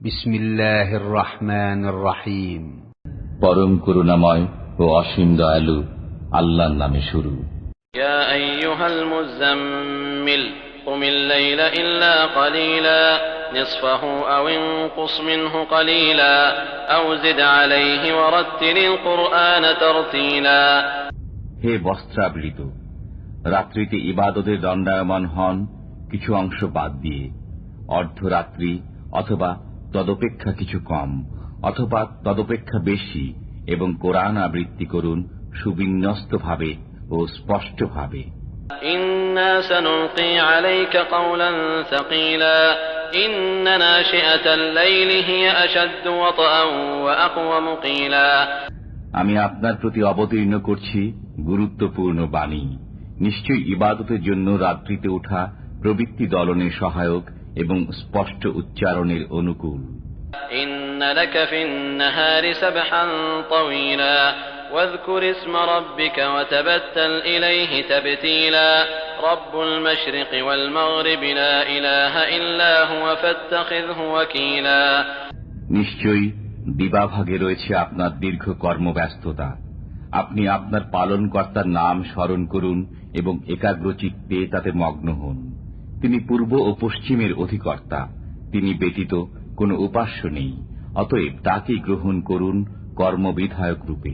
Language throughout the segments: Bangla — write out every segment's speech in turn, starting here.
বিসমিল্লাহির রহমানির রহিম। পরম করুণাময় ও অসীম দয়ালু আল্লাহর নামে শুরু। ইয়া আইয়ুহাল মুযাম্মিল কুমিল লাইলা ইল্লা কালিলা নিসফাহু আও ইনকুস মিনহু কালিলা আও জিদ আলাইহি ওয়ারাত্তিলিল কুরআনা তারতিলা। হে বস্ত্রাবৃত, রাত্রিতে ইবাদতের দণ্ডায়মান হন কিছু অংশ বাদ দিয়ে, অর্ধরাত্রি অথবা তদপেক্ষা কিছু কম অথবা তদপেক্ষা বেশি, এবং কোরআন আবৃত্তি করুন সুবিন্যস্তভাবে ও স্পষ্টভাবে। ইন্না সানুলকি আলাইকা কাওলান সাকিলা ইন্না নাশিআতাল লাইলি হিয়া আশাদ্দু ওয়াতআন ওয়া আকওয়ামু কিলা। আমি আপনার প্রতি অবতীর্ণ করছি গুরুত্বপূর্ণ বাণী। নিশ্চয়ই ইবাদতের জন্য রাত্রিতে ওঠা প্রবৃত্তি দলনে সহায়ক এবং স্পষ্ট উচ্চারণের অনুকূল। ইন্না লাকা ফিন-নাহারি সাবহান তাওয়ীলা ওয়াযকুর ইসমা রাব্বিকা ওয়া তাবাত্তাল ইলাইহি তাবতীলা। রাব্বুল মাশরিকি ওয়াল মাগরিবি লা ইলাহা ইল্লা হুয়া ফাত্তাখিযহু ওয়াকিলা। নিশ্চয়ই দিবাভাগে রয়েছে আপনার দীর্ঘ কর্মব্যস্ততা। আপনি আপনার পালনকর্তার নাম স্মরণ করুন এবং একাগ্রচিত্তে তাতে মগ্ন হন। তিনি পূর্ব ও পশ্চিমের অধিকর্তা, তিনি ব্যতীত কোনো উপাস্য নেই, অতএব তাকেই গ্রহণ করুন কর্মবিধায়ক রূপে।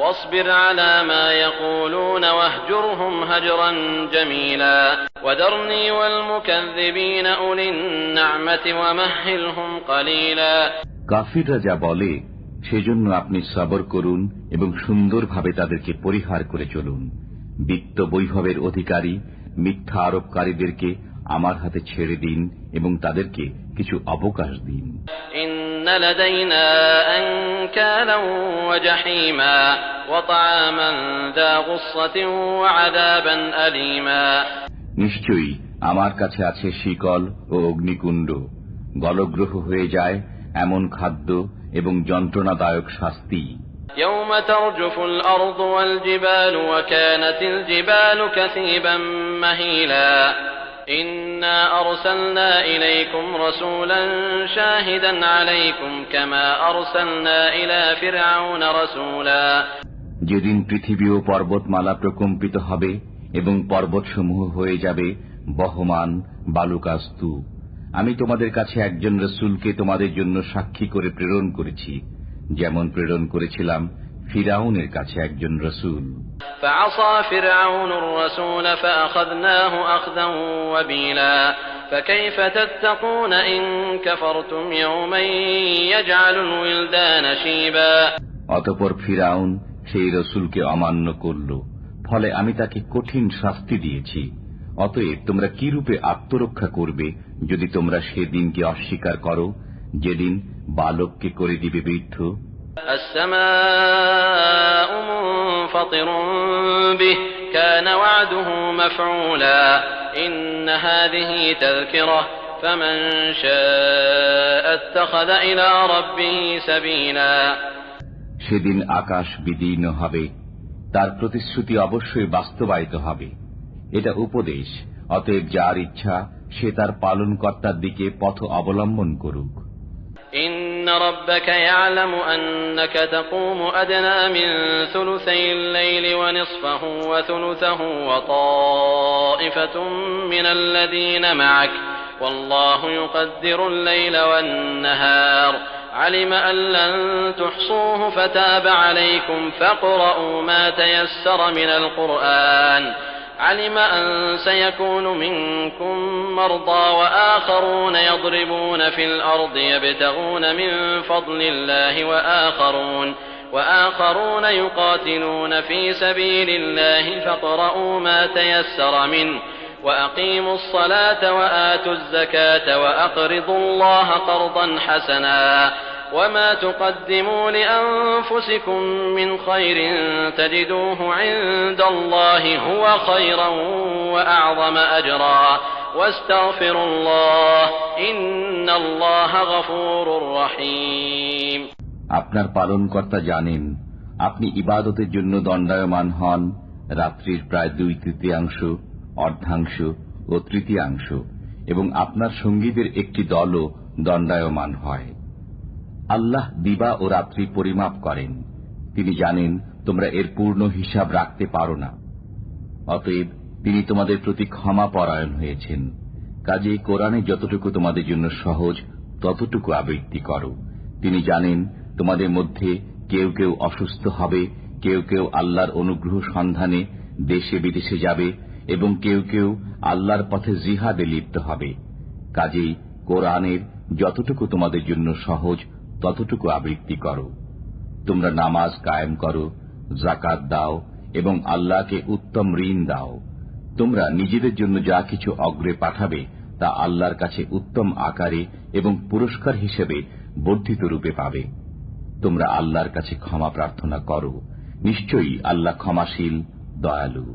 واصبر على ما يقولون واهجرهم هجرا جميلا وذرني والمكذبين أولي النعمة ومهلهم قليلا। কাফিররা যা বলে সেজন্য আপনি সবর করুন এবং সুন্দরভাবে তাদেরকে পরিহার করে চলুন। বিত্ত বৈভবের অধিকারী মিথ্যা আরোপকারীদেরকে আমার হাতে ছেড়ে দিন এবং তাদেরকে কিছু অবকাশ দিন। ইন্না লাদাইনা আনকালান ওয়া জাহিমা ওয়া তাআমান যা গুসসাতিন ওয়া আযাবান আলীমা। নিশ্চয়ই আমার কাছে আছে শিকল ও অগ্নিকুণ্ড, গলগ্রহ হয়ে যায় এমন খাদ্য এবং যন্ত্রণাদায়ক শাস্তি। ইয়াওমা তারজুফুল আরদু ওয়াল জিবালু ওয়া কানাতিল জিবালু কাসীবান মাহিলা। ইন্না আরসালনা ইলাইকুম রাসূলান শাহিদান আলাইকুম কামা আরসালনা ইলা ফিরআউনা রাসূলা। যেদিন পৃথিবী ও পর্বতমালা প্রকম্পিত হবে এবং পর্বতসমূহ হয়ে যাবে বহমান বালুকা স্তূপ, আমি তোমাদের কাছে একজন রসুলকে তোমাদের জন্য সাক্ষী করে প্রেরণ করেছি, যেমন প্রেরণ করেছিলাম ফিরআউনের কাছে একজন রসুল। فعصى فرعون الرسول فأخذناه أخذا وبيلا فكيف تتقون إن كفرتم يوما يجعل الولدان شيبا। অতঃপর ফিরআউন সেই রসুলকে অমান্য করল, ফলে আমি তাকে কঠিন শাস্তি দিয়েছি। অতএব তোমরা কি রূপে আত্মরক্ষা করবে যদি তোমরা সেদিনকে অস্বীকার করো, যেদিন বালককে করে দিবে বৃদ্ধ। السماء منفطر به كان وعده مفعولا إن هذه تذكرة فمن شاء اتخذ إلى ربه سبيلا। সেদিন আকাশ বিদীর্ণ হবে, তার প্রতিশ্রুতি অবশ্যই বাস্তবায়িত হবে। এটা উপদেশ, অতএব যার ইচ্ছা সে তার পালনকর্তার দিকে পথ অবলম্বন করুক। إن ربك يعلم أنك تقوم أدنى من ثلثي الليل ونصفه وثلثه وطائفة من الذين معك والله يقدر الليل والنهار علم أن لن تحصوه فتاب عليكم فاقرؤوا ما تيسر من القرآن علم أن سيكون منكم مرضى وآخرون يضربون في الأرض يبتغون من فضل الله وآخرون يقاتلون في سبيل الله فاقرؤوا ما تيسر منه وأقيموا الصلاة وآتوا الزكاة وأقرضوا الله قرضا حسنا وما تقدموا لأنفسكم من خير تجدوه عند الله هو خيرا وأعظم أجرا واستغفروا الله إن الله غفور رحيم। আপনার পালনকর্তা জানেন আপনি ইবাদতের জন্য দণ্ডায়মান হন রাত্রির প্রায় 2/3, অর্ধাংশ ও তৃতীয়াংশ, এবং আপনার সঙ্গীদের একটি দলও দণ্ডায়মান হয়। আল্লাহ দিবা ও রাত্রি পরিমাপ করেন, তিনি জানেন তোমরা এর পূর্ণ হিসাব রাখতে পারো না। অতএব তিনি তোমাদের প্রতি ক্ষমা পরায়ণ হয়েছেন। কাজেই কোরআনে যতটুকু তোমাদের জন্য সহজ ততটুকু আবৃত্তি করো। তিনি জানেন তোমাদের মধ্যে কেউ কেউ অসুস্থ হবে, কেউ কেউ আল্লাহর অনুগ্রহ সন্ধানে দেশে বিদেশে যাবে এবং কেউ কেউ আল্লাহর পথে জিহাদে লিপ্ত হবে। কাজেই কোরআনের যতটুকু তোমাদের জন্য সহজ ততটুকু আবৃত্তি করো। তোমরা নামাজ কায়েম করো, যাকাত দাও এবং আল্লাহকে উত্তম ঋণ দাও। তোমরা নিজেদের জন্য যা কিছু অগ্রে পাঠাবে তা আল্লাহর কাছে উত্তম আকারে এবং পুরস্কার হিসেবে বর্ধিত রূপে পাবে। তোমরা আল্লাহর কাছে ক্ষমা প্রার্থনা করো, নিশ্চয়ই আল্লাহ ক্ষমাশীল, দয়ালু।